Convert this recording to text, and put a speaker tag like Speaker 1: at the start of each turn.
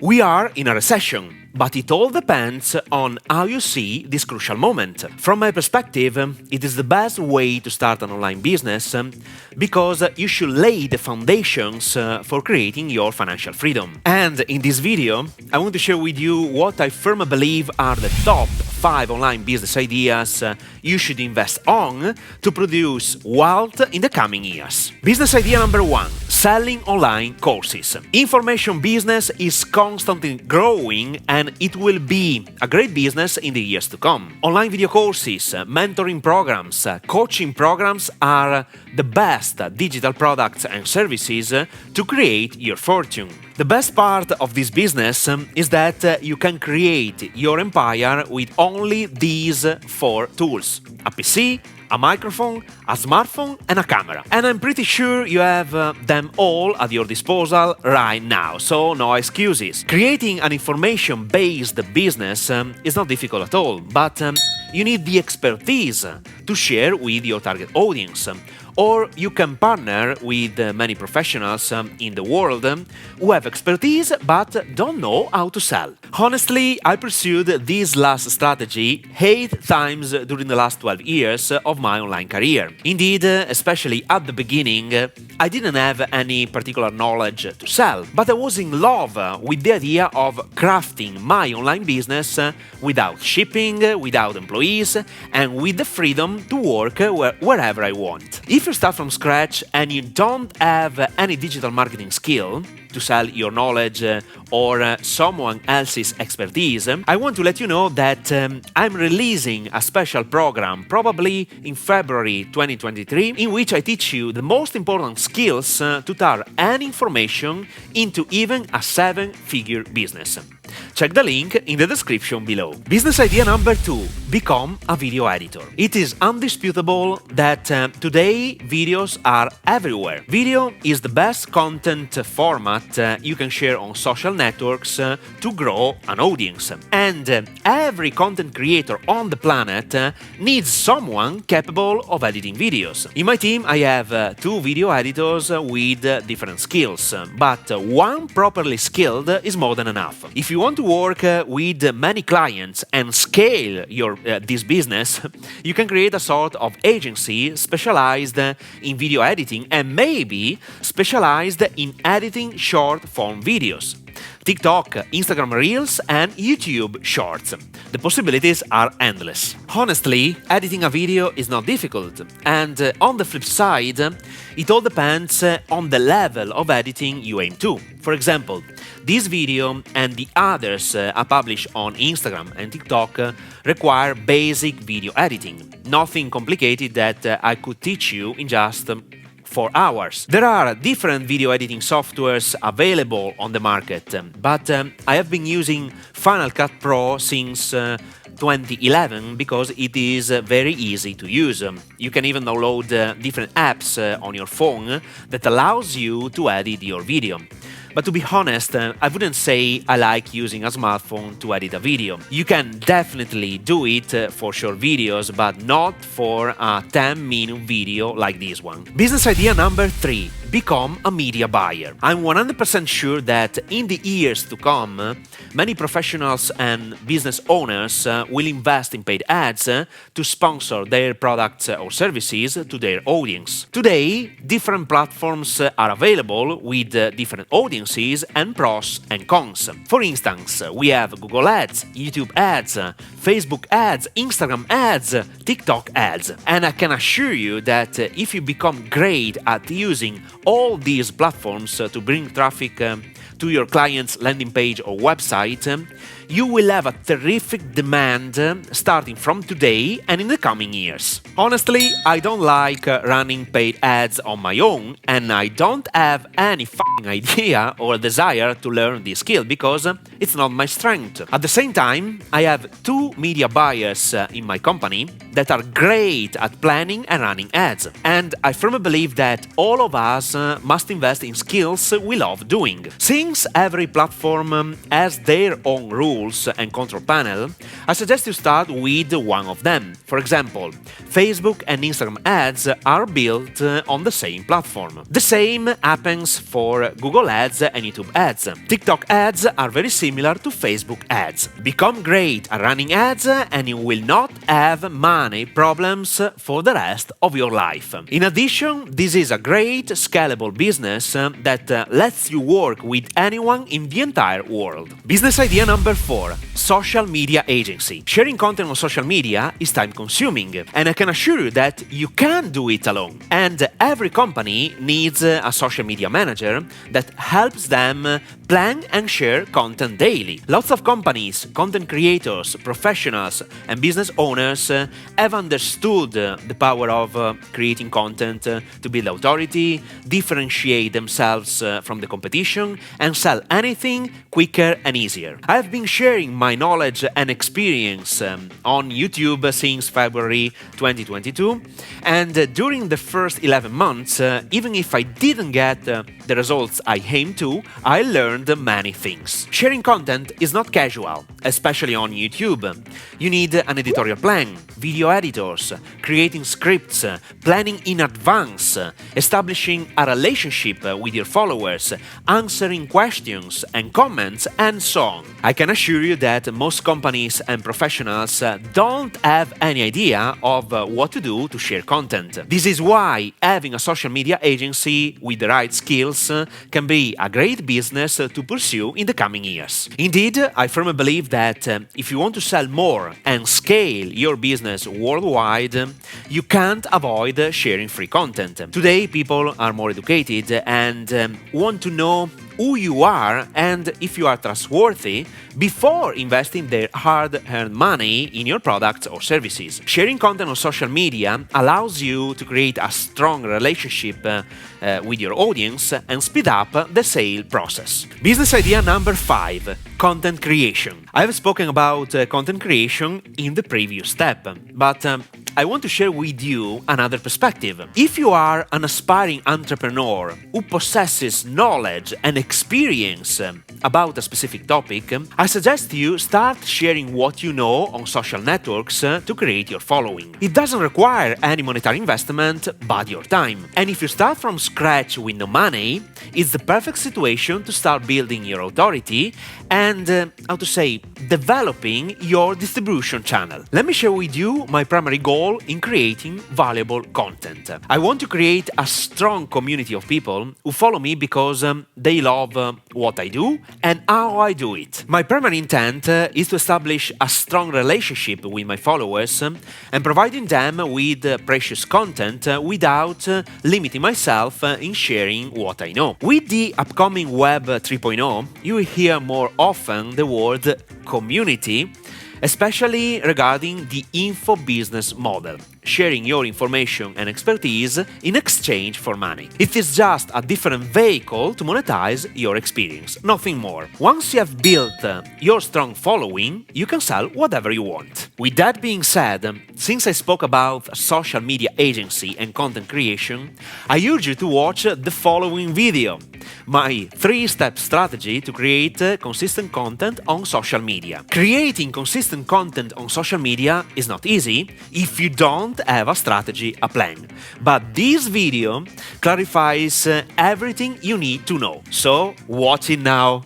Speaker 1: We are in a recession, but it all depends on how you see this crucial moment. From my perspective, it is the best way to start an online business because you should lay the foundations for creating your financial freedom. And in this video, I want to share with you what I firmly believe are the top 5 online business ideas you should invest on to produce wealth in the coming years. Business idea number 1. Selling online courses. Information business is constantly growing and it will be a great business in the years to come. Online video courses, mentoring programs, coaching programs are the best digital products and services to create your fortune. The best part of this business is that you can create your empire with only these 4 tools: a PC, a microphone, a smartphone, and a camera. And I'm pretty sure you have them all at your disposal right now, so no excuses. Creating an information-based business is not difficult at all, but you need the expertise to share with your target audience. Or you can partner with many professionals in the world who have expertise but don't know how to sell. Honestly, I pursued this last strategy 8 times during the last 12 years of my online career. Indeed, especially at the beginning, I didn't have any particular knowledge to sell, but I was in love with the idea of crafting my online business without shipping, without employees, and with the freedom to work wherever I want. If you start from scratch and you don't have any digital marketing skill to sell your knowledge or someone else's expertise, I want to let you know that I'm releasing a special program probably in February 2023 in which I teach you the most important skills to turn any information into even a 7-figure business. Check the link in the description below. Business idea number 2. Become a video editor. It is undisputable that today videos are everywhere. Video is the best content format you can share on social networks to grow an audience. And every content creator on the planet needs someone capable of editing videos. In my team, I have 2 video editors with different skills, but one properly skilled is more than enough. If you want to work with many clients and scale your this business, you can create a sort of agency specialized in video editing and maybe specialized in editing short-form videos. TikTok, Instagram Reels, and YouTube Shorts. The possibilities are endless. Honestly, editing a video is not difficult, and on the flip side, it all depends on the level of editing you aim to. For example, this video and the others I publish on Instagram and TikTok require basic video editing, nothing complicated that I could teach you in just 4 hours. There are different video editing softwares available on the market, but I have been using Final Cut Pro since 2011 because it is very easy to use. You can even download different apps on your phone that allows you to edit your video. But to be honest, I wouldn't say I like using a smartphone to edit a video. You can definitely do it for short videos, but not for a 10-minute video like this one. Business idea number 3. Become a media buyer. I'm 100% sure that in the years to come, many professionals and business owners will invest in paid ads to sponsor their products or services to their audience. Today, different platforms are available with different audiences and pros and cons. For instance, we have Google Ads, YouTube Ads, Facebook Ads, Instagram Ads, TikTok Ads. And I can assure you that if you become great at using all these platforms to bring traffic to your client's landing page or website, you will have a terrific demand starting from today and in the coming years. Honestly, I don't like running paid ads on my own, and I don't have any fucking idea or desire to learn this skill because it's not my strength. At the same time, I have 2 media buyers in my company that are great at planning and running ads, and I firmly believe that all of us must invest in skills we love doing. Since every platform has their own rules, tools and control panel, I suggest you start with one of them. For example, Facebook and Instagram ads are built on the same platform. The same happens for Google Ads and YouTube ads. TikTok ads are very similar to Facebook ads. Become great at running ads and you will not have money problems for the rest of your life. In addition, this is a great scalable business that lets you work with anyone in the entire world. Business idea number 4: social media agency. Sharing content on social media is time consuming, and I can assure you that you can't do it alone. And every company needs a social media manager that helps them plan and share content daily. Lots of companies, content creators, professionals, and business owners have understood the power of creating content to build authority, differentiate themselves from the competition, and sell anything quicker and easier. I have been sharing my knowledge and experience on YouTube since February 2022, and during the first 11 months, even if I didn't get the results I aimed to, I learned many things. Sharing content is not casual, especially on YouTube. You need an editorial plan, video editors, creating scripts, planning in advance, establishing a relationship with your followers, answering questions and comments, and so on. I can assure you that most companies and professionals don't have any idea of what to do to share content. This is why having a social media agency with the right skills can be a great business to pursue in the coming years. Indeed, I firmly believe that if you want to sell more and scale your business worldwide, you can't avoid sharing free content. Today, people are more educated and want to know who you are and if you are trustworthy before investing their hard-earned money in your products or services. Sharing content on social media allows you to create a strong relationship with your audience and speed up the sale process. Business idea number 5: content creation. I have spoken about content creation in the previous step, but I want to share with you another perspective. If you are an aspiring entrepreneur who possesses knowledge and experience about a specific topic, I suggest you start sharing what you know on social networks to create your following. It doesn't require any monetary investment but your time. And if you start from scratch with no money, it's the perfect situation to start building your authority and, developing your distribution channel. Let me share with you my primary goal in creating valuable content. I want to create a strong community of people who follow me because they love what I do and how I do it. My primary intent is to establish a strong relationship with my followers and providing them with precious content without limiting myself in sharing what I know. With the upcoming Web 3.0, you will hear more often the word community, especially regarding the info business model, sharing your information and expertise in exchange for money. It is just a different vehicle to monetize your experience, nothing more. Once you have built your strong following, you can sell whatever you want. With that being said, since I spoke about social media agency and content creation, I urge you to watch the following video, my 3-step strategy to create consistent content on social media. Creating consistent content on social media is not easy if you don't have a strategy, a plan. But this video clarifies everything you need to know. So watch it now.